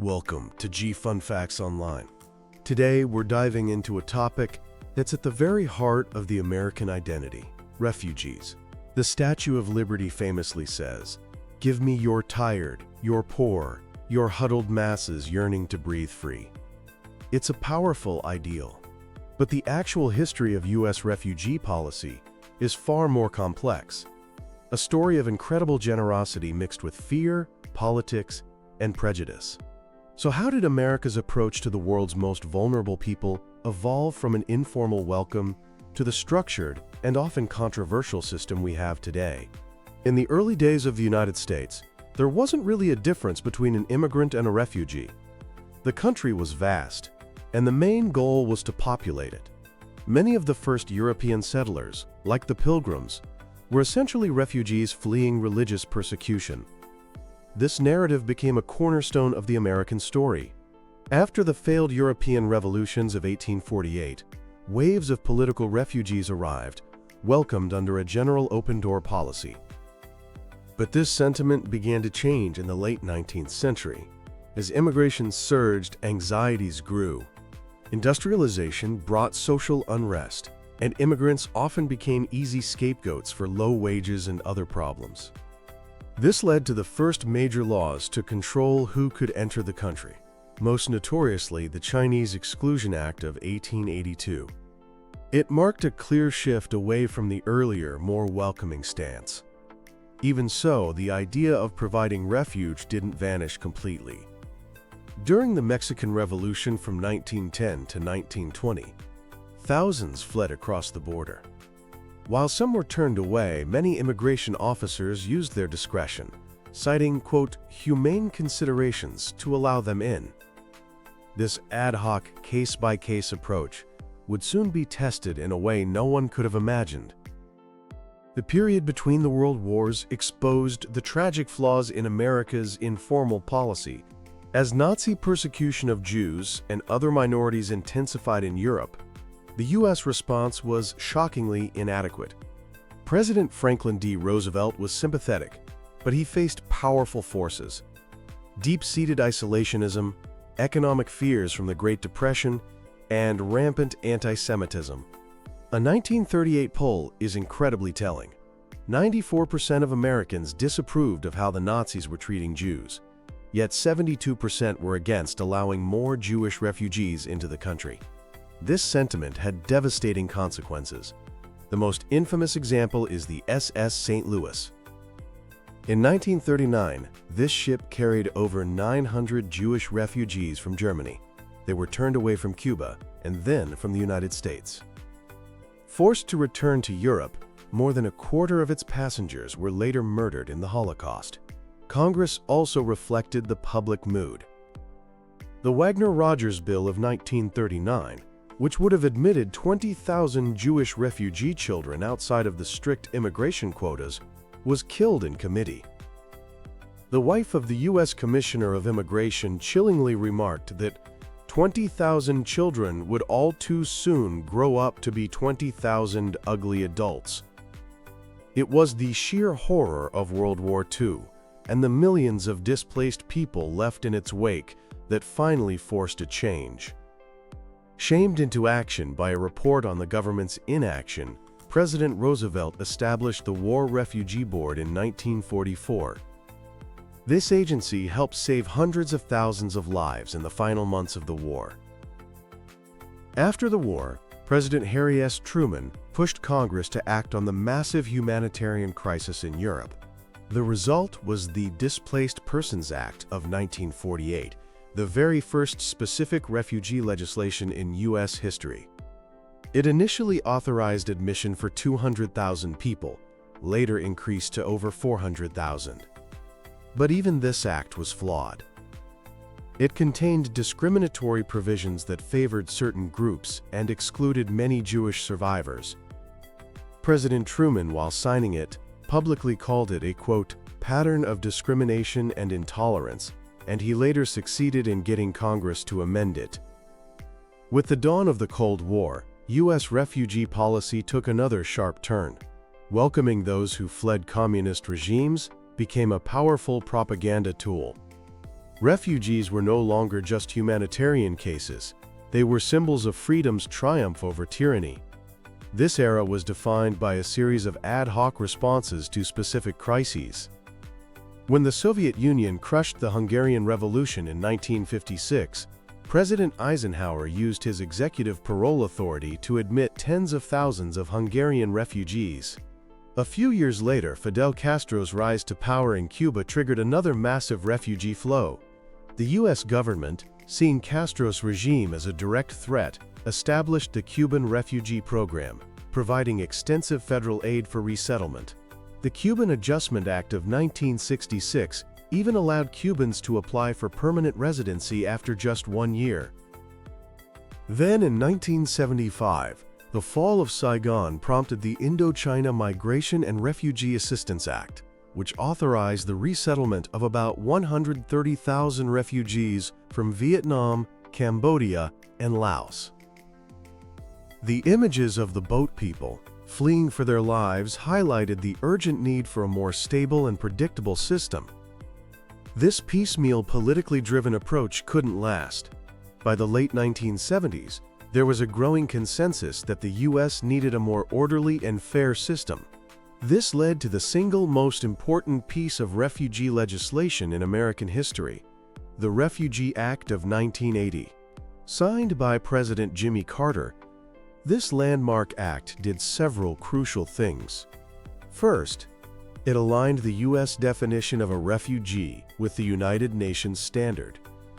Welcome to G Fun Facts Online. Today, we're diving into a topic that's at the very heart of the American identity: refugees. The Statue of Liberty famously says, "Give me your tired, your poor, your huddled masses yearning to breathe free." It's a powerful ideal. But the actual history of U.S. refugee policy is far more complex. A story of incredible generosity mixed with fear, politics, and prejudice. So how did America's approach to the world's most vulnerable people evolve from an informal welcome to the structured and often controversial system we have today? In the early days of the United States, there wasn't really a difference between an immigrant and a refugee. The country was vast, and the main goal was to populate it. Many of the first European settlers, like the Pilgrims, were essentially refugees fleeing religious persecution. This narrative became a cornerstone of the American story. After the failed European revolutions of 1848, waves of political refugees arrived, welcomed under a general open-door policy. But this sentiment began to change in the late 19th century. As immigration surged, anxieties grew. Industrialization brought social unrest, and immigrants often became easy scapegoats for low wages and other problems. This led to the first major laws to control who could enter the country, most notoriously the Chinese Exclusion Act of 1882. It marked a clear shift away from the earlier, more welcoming stance. Even so, the idea of providing refuge didn't vanish completely. During the Mexican Revolution from 1910 to 1920, thousands fled across the border. While some were turned away, many immigration officers used their discretion, citing, quote, humane considerations to allow them in. This ad hoc, case-by-case approach would soon be tested in a way no one could have imagined. The period between the world wars exposed the tragic flaws in America's informal policy. As Nazi persecution of Jews and other minorities intensified in Europe, the U.S. response was shockingly inadequate. President Franklin D. Roosevelt was sympathetic, but he faced powerful forces: deep-seated isolationism, economic fears from the Great Depression, and rampant anti-Semitism. A 1938 poll is incredibly telling. 94% of Americans disapproved of how the Nazis were treating Jews, yet 72% were against allowing more Jewish refugees into the country. This sentiment had devastating consequences. The most infamous example is the SS St. Louis. In 1939, this ship carried over 900 Jewish refugees from Germany. They were turned away from Cuba and then from the United States. Forced to return to Europe, more than a quarter of its passengers were later murdered in the Holocaust. Congress also reflected the public mood. The Wagner-Rogers Bill of 1939, which would have admitted 20,000 Jewish refugee children outside of the strict immigration quotas, was killed in committee. The wife of the U.S. Commissioner of Immigration chillingly remarked that 20,000 children would all too soon grow up to be 20,000 ugly adults. It was the sheer horror of World War II and the millions of displaced people left in its wake that finally forced a change. Shamed into action by a report on the government's inaction, President Roosevelt established the War Refugee Board in 1944. This agency helped save hundreds of thousands of lives in the final months of the war. After the war, President Harry S. Truman pushed Congress to act on the massive humanitarian crisis in Europe. The result was the Displaced Persons Act of 1948, the very first specific refugee legislation in U.S. history. It initially authorized admission for 200,000 people, later increased to over 400,000. But even this act was flawed. It contained discriminatory provisions that favored certain groups and excluded many Jewish survivors. President Truman, while signing it, publicly called it a, quote, pattern of discrimination and intolerance, and he later succeeded in getting Congress to amend it. With the dawn of the Cold War, U.S. refugee policy took another sharp turn. Welcoming those who fled communist regimes became a powerful propaganda tool. Refugees were no longer just humanitarian cases. They were symbols of freedom's triumph over tyranny. This era was defined by a series of ad hoc responses to specific crises. When the Soviet Union crushed the Hungarian Revolution in 1956, President Eisenhower used his executive parole authority to admit tens of thousands of Hungarian refugees. A few years later, Fidel Castro's rise to power in Cuba triggered another massive refugee flow. The U.S. government, seeing Castro's regime as a direct threat, established the Cuban Refugee Program, providing extensive federal aid for resettlement. The Cuban Adjustment Act of 1966 even allowed Cubans to apply for permanent residency after just 1 year. Then in 1975, the fall of Saigon prompted the Indochina Migration and Refugee Assistance Act, which authorized the resettlement of about 130,000 refugees from Vietnam, Cambodia, and Laos. The images of the boat people fleeing for their lives highlighted the urgent need for a more stable and predictable system. This piecemeal, politically driven approach couldn't last. By the late 1970s, there was a growing consensus that the U.S. needed a more orderly and fair system. This led to the single most important piece of refugee legislation in American history, the Refugee Act of 1980. Signed by President Jimmy Carter, this landmark act did several crucial things. First, it aligned the U.S. definition of a refugee with the United Nations standard,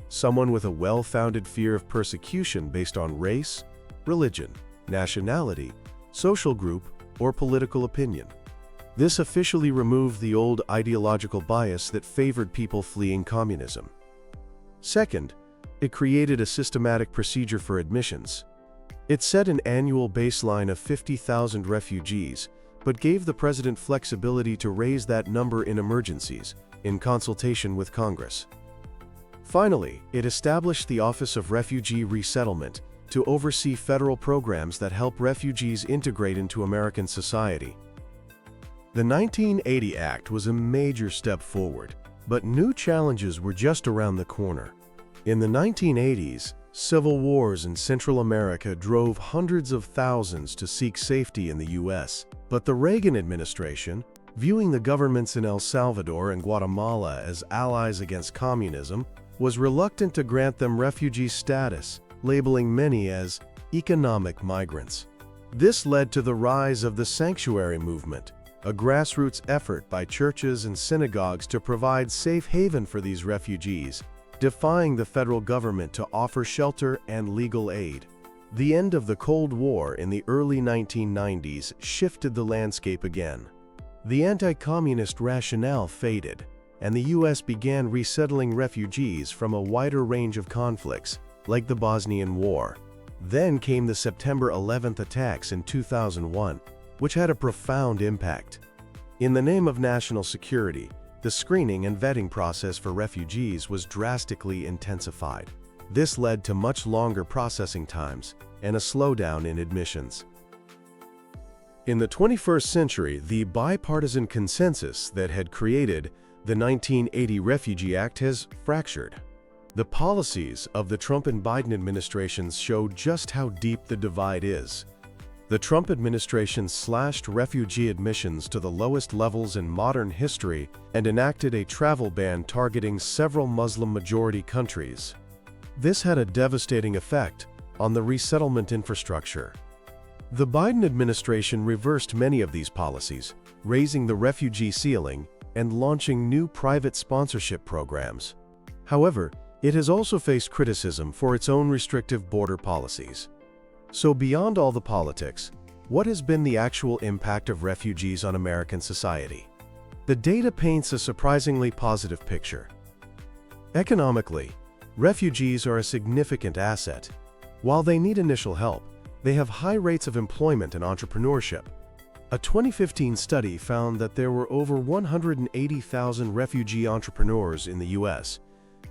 someone with a well-founded fear of persecution based on race, religion, nationality, social group, or political opinion. This officially removed the old ideological bias that favored people fleeing communism. Second, it created a systematic procedure for admissions. It set an annual baseline of 50,000 refugees, but gave the president flexibility to raise that number in emergencies, in consultation with Congress. Finally, it established the Office of Refugee Resettlement to oversee federal programs that help refugees integrate into American society. The 1980 Act was a major step forward, but new challenges were just around the corner. In the 1980s, civil wars in Central America drove hundreds of thousands to seek safety in the U.S., but the Reagan administration, viewing the governments in El Salvador and Guatemala as allies against communism, was reluctant to grant them refugee status, labeling many as economic migrants. This led to the rise of the sanctuary movement, a grassroots effort by churches and synagogues to provide safe haven for these refugees, defying the federal government to offer shelter and legal aid. The end of the Cold War in the early 1990s shifted the landscape again. The anti-communist rationale faded, and the U.S. began resettling refugees from a wider range of conflicts, like the Bosnian War. Then came the September 11th attacks in 2001, which had a profound impact. In the name of national security, the screening and vetting process for refugees was drastically intensified. This led to much longer processing times and a slowdown in admissions. In the 21st century, the bipartisan consensus that had created the 1980 Refugee Act has fractured. The policies of the Trump and Biden administrations show just how deep the divide is. The Trump administration slashed refugee admissions to the lowest levels in modern history and enacted a travel ban targeting several Muslim-majority countries. This had a devastating effect on the resettlement infrastructure. The Biden administration reversed many of these policies, raising the refugee ceiling and launching new private sponsorship programs. However, it has also faced criticism for its own restrictive border policies. So beyond all the politics, what has been the actual impact of refugees on American society? The data paints a surprisingly positive picture. Economically, refugees are a significant asset. While they need initial help, they have high rates of employment and entrepreneurship. A 2015 study found that there were over 180,000 refugee entrepreneurs in the U.S.,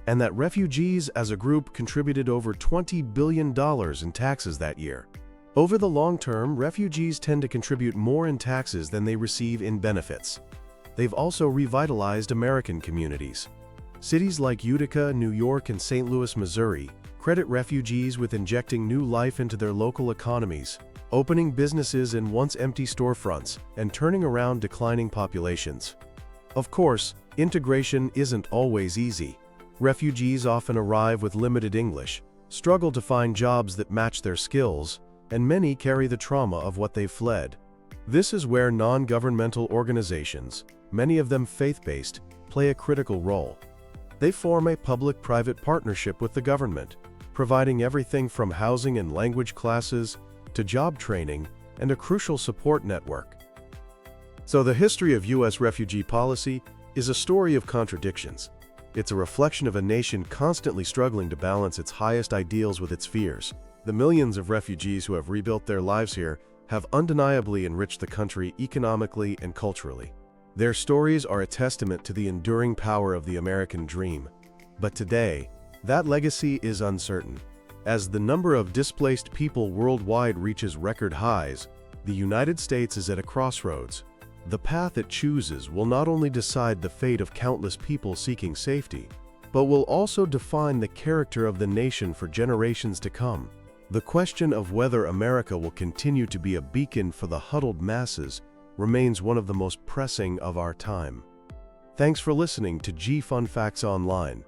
and that refugees as a group contributed over $20 billion in taxes that year. Over the long term, refugees tend to contribute more in taxes than they receive in benefits. They've also revitalized American communities. Cities like Utica, New York, and St. Louis, Missouri, credit refugees with injecting new life into their local economies, opening businesses in once empty storefronts, and turning around declining populations. Of course, integration isn't always easy. Refugees often arrive with limited English, struggle to find jobs that match their skills, and many carry the trauma of what they've fled. This is where non-governmental organizations, many of them faith-based, play a critical role. They form a public-private partnership with the government, providing everything from housing and language classes to job training and a crucial support network. So the history of U.S. refugee policy is a story of contradictions. It's a reflection of a nation constantly struggling to balance its highest ideals with its fears. The millions of refugees who have rebuilt their lives here have undeniably enriched the country economically and culturally. Their stories are a testament to the enduring power of the American dream. But today, that legacy is uncertain. As the number of displaced people worldwide reaches record highs, the United States is at a crossroads. The path it chooses will not only decide the fate of countless people seeking safety, but will also define the character of the nation for generations to come. The question of whether America will continue to be a beacon for the huddled masses remains one of the most pressing of our time. Thanks for listening to Fun Facts Online.